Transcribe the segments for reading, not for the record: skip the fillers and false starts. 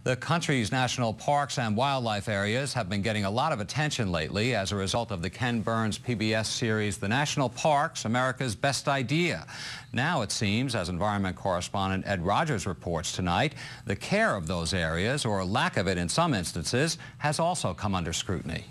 The country's national parks and wildlife areas have been getting a lot of attention lately as a result of the Ken Burns PBS series, The National Parks, America's Best Idea. Now it seems, as environment correspondent Ed Rogers reports tonight, the care of those areas, or lack of it in some instances, has also come under scrutiny.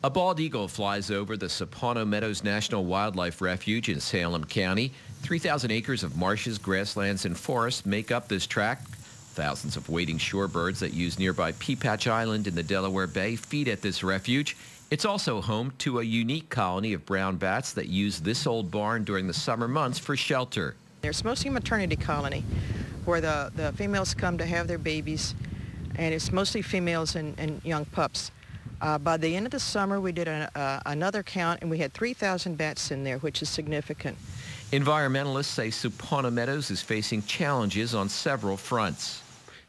A bald eagle flies over the Sapano Meadows National Wildlife Refuge in Salem County. 3,000 acres of marshes, grasslands, and forests make up this tract. Thousands of wading shorebirds that use nearby Pea Patch Island in the Delaware Bay feed at this refuge. It's also home to a unique colony of brown bats that use this old barn during the summer months for shelter. It's mostly a maternity colony where the females come to have their babies, and it's mostly females and young pups. By the end of the summer, we did another count, and we had 3,000 bats in there, which is significant. Environmentalists say Sapano Meadows is facing challenges on several fronts.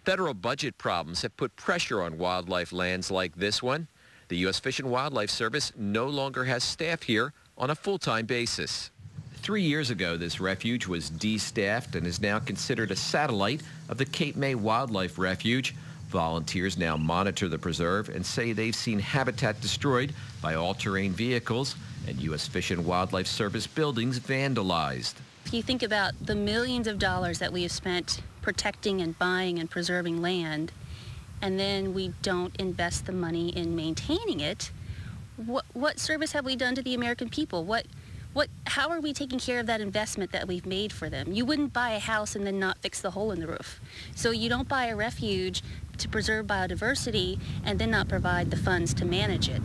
Federal budget problems have put pressure on wildlife lands like this one. The U.S. Fish and Wildlife Service no longer has staff here on a full-time basis. 3 years ago, this refuge was de-staffed and is now considered a satellite of the Cape May Wildlife Refuge. Volunteers now monitor the preserve and say they've seen habitat destroyed by all-terrain vehicles and U.S. Fish and Wildlife Service buildings vandalized. If you think about the millions of dollars that we have spent protecting and buying and preserving land, and then we don't invest the money in maintaining it, what service have we done to the American people? How are we taking care of that investment that we've made for them? You wouldn't buy a house and then not fix the hole in the roof. So you don't buy a refuge to preserve biodiversity and then not provide the funds to manage it.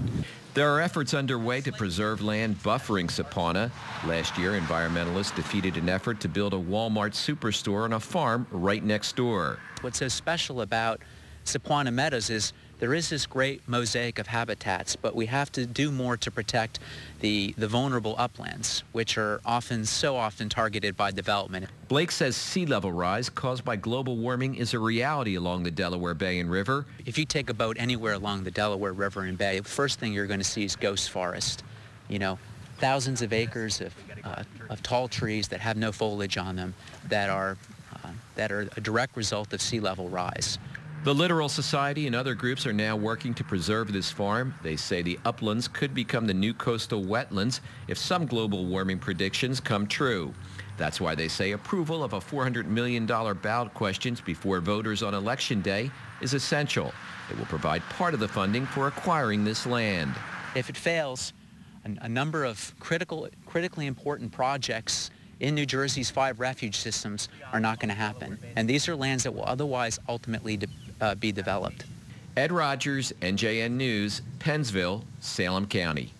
There are efforts underway to preserve land buffering Sapano. Last year, environmentalists defeated an effort to build a Walmart superstore on a farm right next door. What's so special about Sapano Meadows is there is this great mosaic of habitats, but we have to do more to protect the vulnerable uplands, which are so often targeted by development. Blake says sea level rise caused by global warming is a reality along the Delaware Bay and River. If you take a boat anywhere along the Delaware River and Bay, the first thing you're going to see is ghost forest. You know, thousands of acres of tall trees that have no foliage on them that are a direct result of sea level rise. The Littoral Society and other groups are now working to preserve this farm. They say the uplands could become the new coastal wetlands if some global warming predictions come true. That's why they say approval of a $400 million ballot questions before voters on Election Day is essential. It will provide part of the funding for acquiring this land. If it fails, a number of critically important projects in New Jersey's 5 refuge systems are not going to happen. And these are lands that will otherwise ultimately be developed. Ed Rogers, NJN News, Pennsville, Salem County.